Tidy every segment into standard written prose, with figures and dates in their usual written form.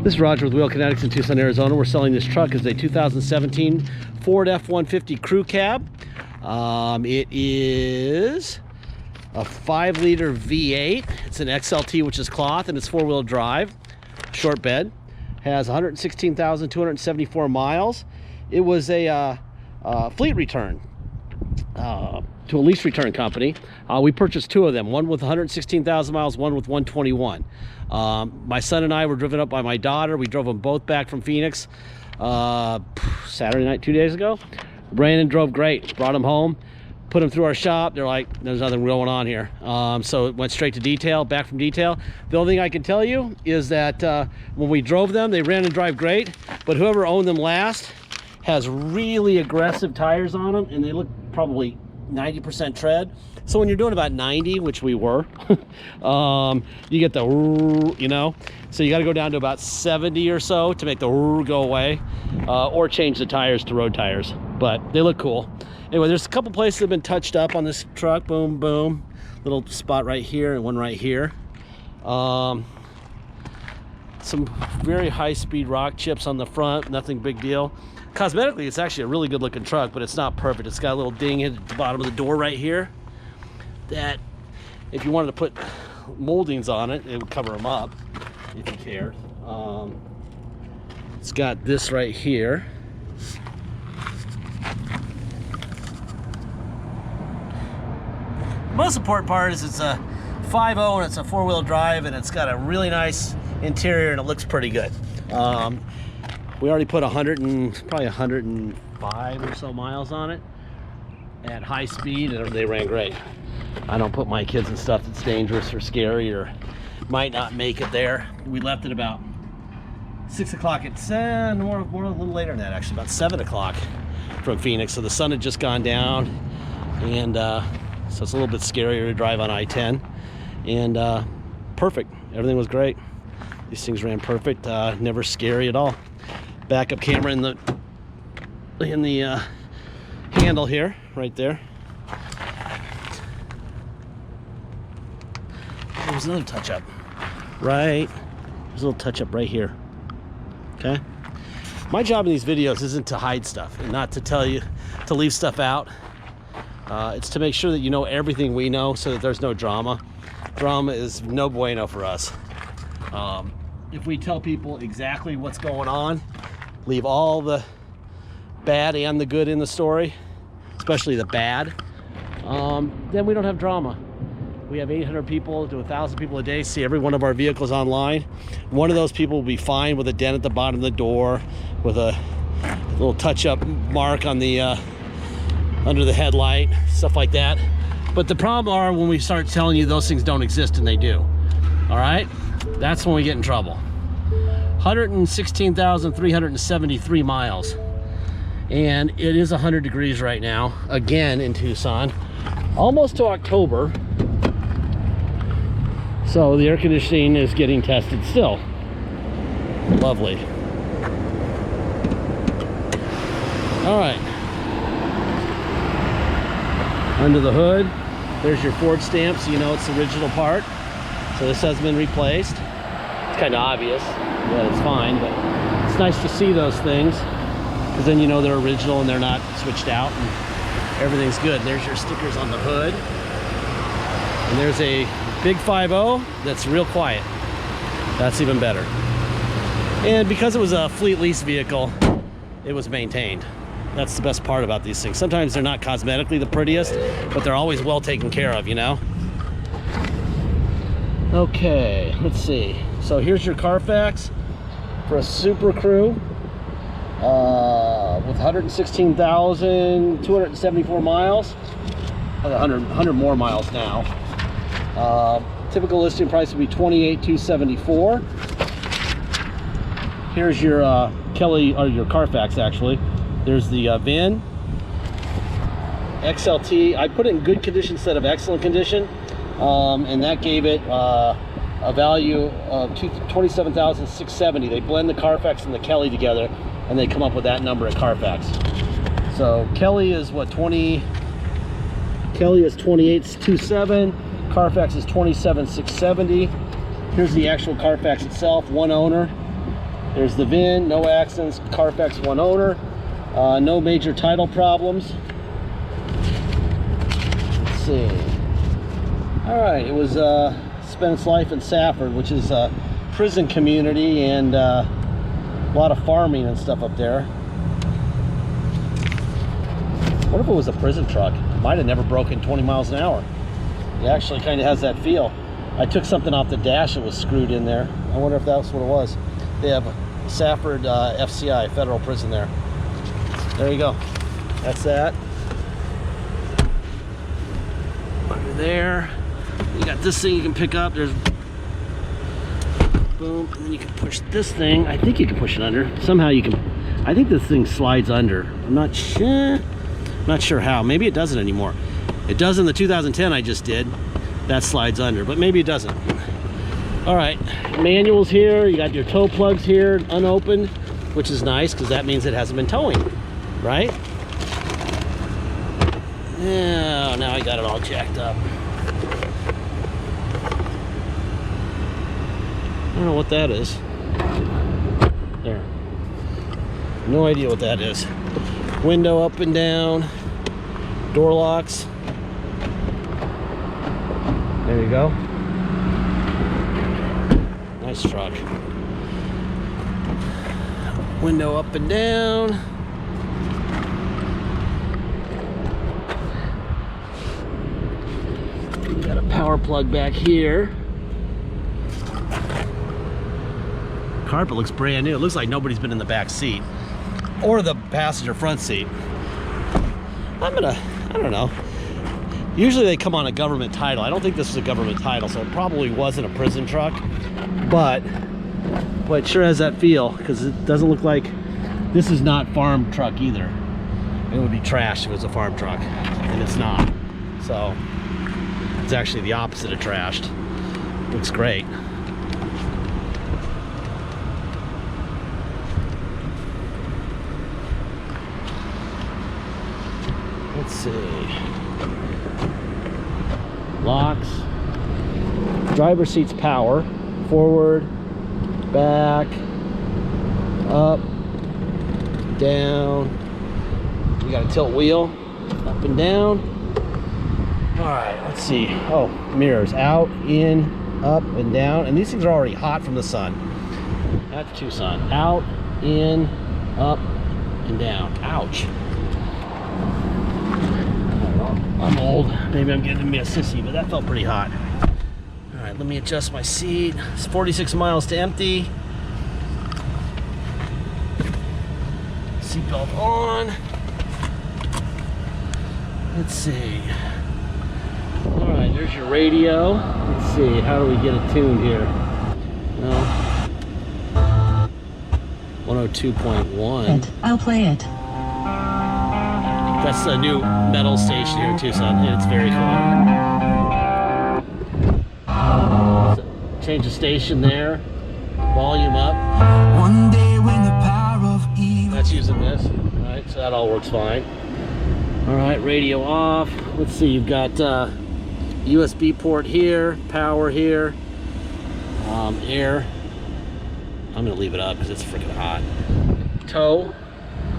This is Roger with Wheel Kinetics in Tucson, Arizona. We're selling this truck as a 2017 Ford F-150 Crew Cab. It is a 5-liter V8. It's an XLT, which is cloth, and it's 4-wheel drive, short bed. Has 116,274 miles. It was a fleet return to a lease return company. We purchased 2 of them, one with 116,000 miles, one with 121. My son and I were driven up by my daughter. We drove them both back from Phoenix Saturday night, 2 days ago. Brandon drove great, brought him home, put him through our shop. They're like, there's nothing going on here. So it went straight to detail, back from detail. The only thing I can tell you is that when we drove them, they ran and drive great, but whoever owned them last has really aggressive tires on them, and they look probably 90% tread. So when you're doing about 90, which we were, you get the, you know, so you got to go down to about 70 or so to make the go away, or change the tires to road tires. But they look cool. Anyway, there's a couple places that have been touched up on this truck. Boom, boom. Little spot right here and one right here. Some very high-speed rock chips on the front. Nothing big deal. Cosmetically, it's actually a really good looking truck, but it's not perfect. It's got a little ding at the bottom of the door right here that if you wanted to put moldings on it, it would cover them up if you cared. It's got this right here. The most important part is it's a 5.0 and it's a 4-wheel drive, and it's got a really nice interior and it looks pretty good. We already put probably 105 or so miles on it at high speed, and they ran great. I don't put my kids in stuff that's dangerous or scary or might not make it there. We left at about 6 o'clock at a little later than that, actually, about 7 o'clock from Phoenix. So the sun had just gone down, and so it's a little bit scarier to drive on I-10. And perfect, everything was great. These things ran perfect, never scary at all. Backup camera in the handle here, right there. There's another touch-up, right? There's a little touch-up right here. Okay. My job in these videos isn't to hide stuff and not to tell you to leave stuff out. It's to make sure that you know everything we know, so that there's no drama. Drama is no bueno for us. If we tell people exactly what's going on, leave all the bad and the good in the story, especially the bad, then we don't have drama. We have 800 people to 1,000 people a day see every one of our vehicles online. One of those people will be fine with a dent at the bottom of the door, with a little touch-up mark on the under the headlight, stuff like that. But the problem are when we start telling you those things don't exist, and they do. All right? That's when we get in trouble. 116,373 miles. And it is 100 degrees right now, again in Tucson. Almost to October. So the air conditioning is getting tested still. Lovely. All right. Under the hood, there's your Ford stamp, so you know it's the original part. So this has been replaced. It's kind of obvious, but it's fine. But it's nice to see those things, because then you know they're original and they're not switched out, and everything's good. There's your stickers on the hood. And there's a big 5.0 that's real quiet. That's even better. And because it was a fleet lease vehicle, it was maintained. That's the best part about these things. Sometimes they're not cosmetically the prettiest, but they're always well taken care of, you know? Okay, let's see. So here's your Carfax for a Super Crew with 116,274 miles. 100 more miles now. Typical listing price would be $28,274. Here's your Kelly, or your Carfax actually. There's the VIN, XLT. I put it in good condition instead of excellent condition, and that gave it a value of $27,670. They blend the Carfax and the Kelly together, and they come up with that number at Carfax. So Kelly is what, Kelly is 28,270. Carfax is 27,670. Here's the actual Carfax itself, one owner. There's the VIN, no accidents, Carfax, 1 owner, no major title problems. Let's see. All right, it was spent its life in Safford, which is a prison community, and a lot of farming and stuff up there. What if it was a prison truck? It might have never broken 20 miles an hour. It actually kind of has that feel. I took something off the dash that was screwed in there. I wonder if that's what it was. They have Safford FCI, federal prison there. There you go. That's that. Under there. You got this thing you can pick up. There's boom, and then you can push this thing. I think you can push it under. Somehow you can. I think this thing slides under. I'm not sure how. Maybe it doesn't anymore. It does in the 2010 I just did. That slides under, but maybe it doesn't. All right, manuals here. You got your tow plugs here, unopened, which is nice because that means it hasn't been towing, right? Yeah, now I got it all jacked up. I don't know what that is. There. No idea what that is. Window up and down. Door locks. There you go. Nice truck. Window up and down. You got a power plug back here. Carpet looks brand new. It looks like nobody's been in the back seat or the passenger front seat. I don't know. Usually they come on a government title. I don't think this is a government title, so it probably wasn't a prison truck, but it sure has that feel because it doesn't look like this is not farm truck either. It would be trash if it was a farm truck, and it's not. So it's actually the opposite of trashed. Looks great. Let's see. Locks. Driver seat's power. Forward, back, up, down. You got a tilt wheel, up and down. All right, let's see. Oh, mirrors, out, in, up, and down. And these things are already hot from the sun. That's Tucson. Out, in, up, and down. Ouch. I'm old. Maybe I'm getting to be a sissy, but that felt pretty hot. All right, let me adjust my seat. It's 46 miles to empty. Seatbelt on. Let's see. All right, there's your radio. Let's see, how do we get it tuned here? No. 102.1. I'll play it. That's a new metal station here in Tucson, and it's very cool. So, change the station there. Volume up. One day when the power of evil. That's using this, right? So that all works fine. All right, radio off. Let's see, you've got USB port here, power here, air. I'm gonna leave it up because it's freaking hot. Tow.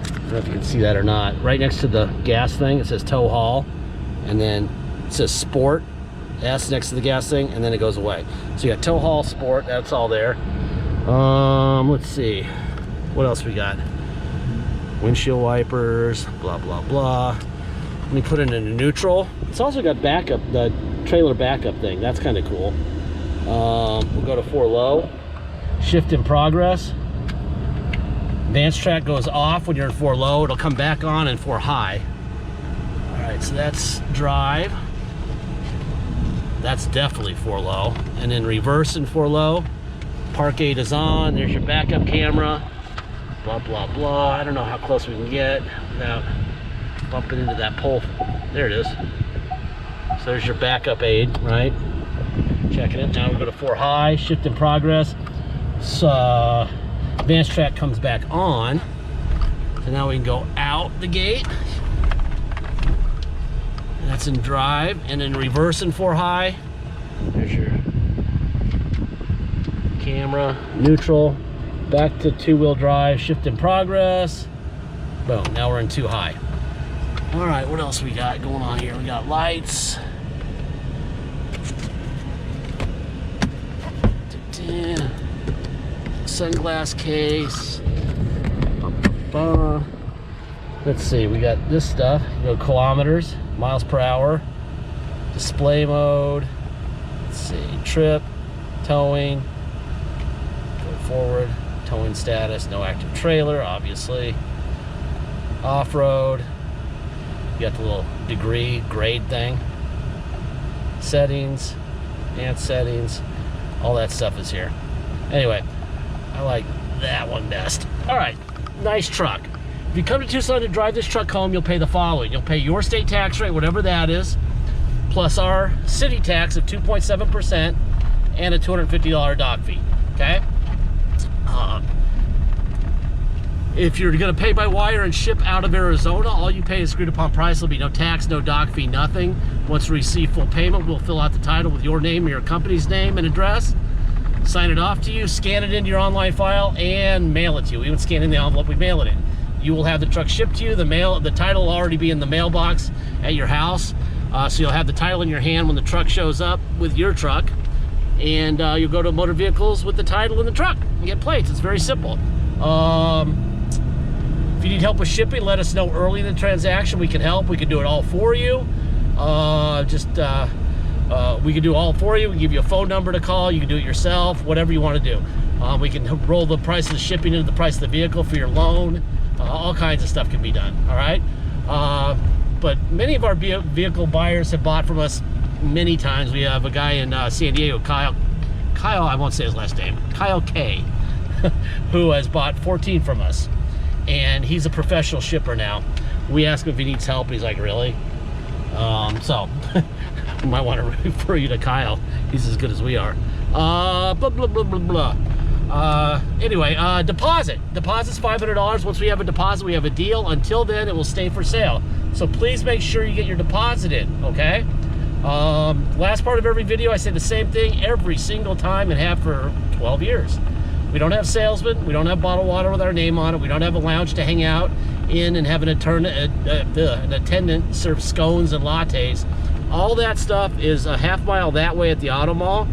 I don't know if you can see that or not. Right next to the gas thing, it says tow haul, and then it says sport, S next to the gas thing, and then it goes away. So you got tow haul, sport, that's all there. Let's see, what else we got? Windshield wipers, blah, blah, blah. Let me put it into neutral. It's also got backup, the trailer backup thing. That's kind of cool. We'll go to 4 low. Shift in progress. Advanced track goes off when you're in 4 low. It'll come back on in 4 high. All right, so that's drive. That's definitely 4 low. And then reverse in 4 low. Park 8 is on. There's your backup camera. Blah, blah, blah. I don't know how close we can get without bumping into that pole. There it is. So there's your backup aid, right? Checking it. Now we go to 4 high. Shift in progress. So advanced track comes back on. So now we can go out the gate. That's in drive. And then reverse in 4 high. There's your camera, neutral, Back to two-wheel drive, shift in progress. Boom, now we're in too high. All right, what else we got going on here? We got lights. Sunglass case. Let's see, we got this stuff. You go kilometers, miles per hour, display mode. Let's see, trip, towing, go forward, towing status, no active trailer, obviously. Off-road, you got the little degree, grade thing. Settings, advanced settings, all that stuff is here. Anyway, I like that one best. All right, nice truck. If you come to Tucson to drive this truck home, you'll pay the following. You'll pay your state tax rate, whatever that is, plus our city tax of 2.7% and a $250 dock fee, okay? If you're gonna pay by wire and ship out of Arizona, all you pay is agreed upon price. There'll be no tax, no dock fee, nothing. Once we receive full payment, we'll fill out the title with your name, your company's name and address, sign it off to you, scan it into your online file, and mail it to you. We would scan in the envelope, we mail it in. You will have the truck shipped to you. The title will already be in the mailbox at your house. So you'll have the title in your hand when the truck shows up with your truck. And you'll go to motor vehicles with the title in the truck and get plates. It's very simple. If you need help with shipping, let us know early in the transaction. We can help. We can do it all for you. We can do all for you. We can give you a phone number to call. You can do it yourself, whatever you want to do. We can roll the price of the shipping into the price of the vehicle for your loan. All kinds of stuff can be done, all right? But many of our vehicle buyers have bought from us many times. We have a guy in San Diego, Kyle, I won't say his last name, Kyle K, who has bought 14 from us. And he's a professional shipper now. We ask him if he needs help, and he's like, really? So, we might want to refer you to Kyle. He's as good as we are. Blah, blah, blah, blah, blah. Anyway, deposit's $500. Once we have a deposit, we have a deal. Until then, it will stay for sale. So please make sure you get your deposit in, okay? Last part of every video, I say the same thing every single time and have for 12 years. We don't have salesmen. We don't have bottled water with our name on it. We don't have a lounge to hang out in and have an attendant serve scones and lattes. All that stuff is a half mile that way at the auto mall.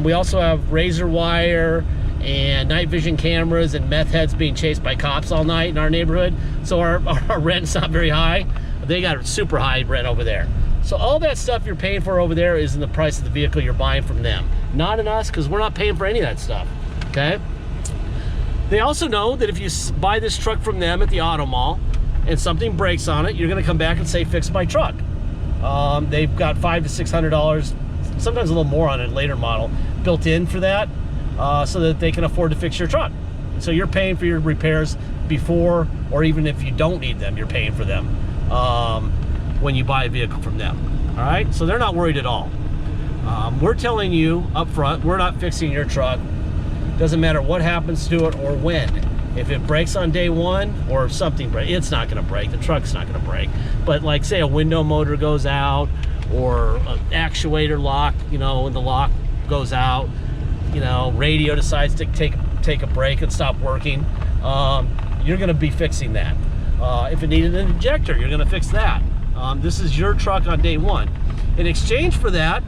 We also have razor wire and night vision cameras and meth heads being chased by cops all night in our neighborhood. So our rent's not very high. They got super high rent over there. So all that stuff you're paying for over there is in the price of the vehicle you're buying from them. Not in us, because we're not paying for any of that stuff, okay? They also know that if you buy this truck from them at the auto mall and something breaks on it, you're gonna come back and say, fix my truck. They've got $500 to $600, sometimes a little more on a later model, built in for that, so that they can afford to fix your truck. So you're paying for your repairs before, or even if you don't need them, you're paying for them when you buy a vehicle from them. All right, so they're not worried at all. We're telling you up front, we're not fixing your truck. Doesn't matter what happens to it or when. If it breaks on day one or something breaks, it's not gonna break, the truck's not gonna break. But like say a window motor goes out or an actuator lock, you know, when the lock goes out, you know, radio decides to take a break and stop working, you're gonna be fixing that. If it needed an injector, you're gonna fix that. This is your truck on day one. In exchange for that,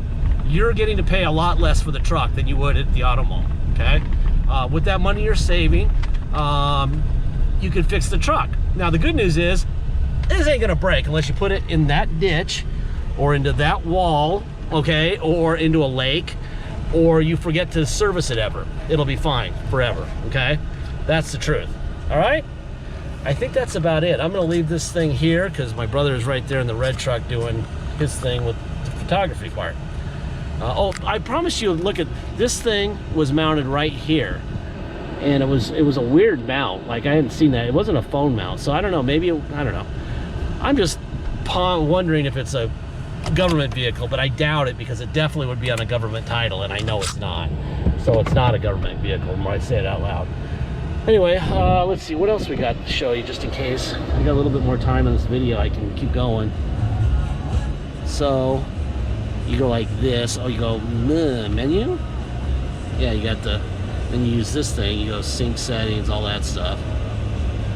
you're getting to pay a lot less for the truck than you would at the auto mall, okay? With that money you're saving, you can fix the truck. Now the good news is, this ain't gonna break unless you put it in that ditch or into that wall, okay, or into a lake, or you forget to service it ever. It'll be fine forever, okay? That's the truth, all right? I think that's about it. I'm gonna leave this thing here because my brother is right there in the red truck doing his thing with the photography part. Oh, I promise you, look at this thing was mounted right here, and it was a weird mount. Like I hadn't seen that. It wasn't a phone mount, so I don't know. Maybe I don't know. I'm just wondering if it's a government vehicle, but I doubt it because it definitely would be on a government title, and I know it's not. So it's not a government vehicle. I might say it out loud. Anyway, let's see what else we got to show you, just in case we got a little bit more time in this video. I can keep going. So you go like this. Oh, you go menu. Yeah, you got the Then you use this thing, you go sync settings, all that stuff,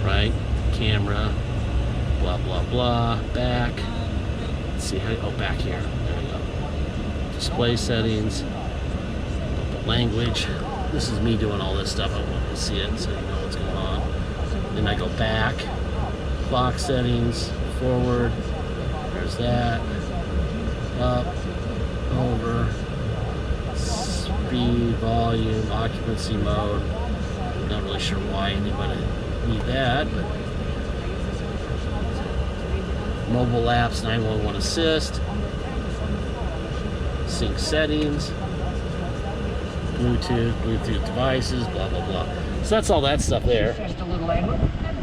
right? Camera, blah, blah, blah, back. Let's see how, oh, back here, there we go. Display settings, language. This is me doing all this stuff. I want to see it so you know what's going on. Then I go back, clock settings, forward, there's that, up, over, speed, volume, occupancy mode. Not really sure why anybody need that, but mobile apps, 911 assist, sync settings, Bluetooth devices, blah, blah, blah. So that's all that stuff there. Just a little angle.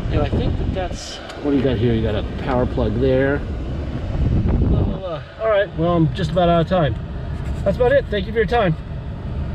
Anyway, I think that's, what do you got here? You got a power plug there. Blah, blah, blah. All right, well, I'm just about out of time. That's about it. Thank you for your time.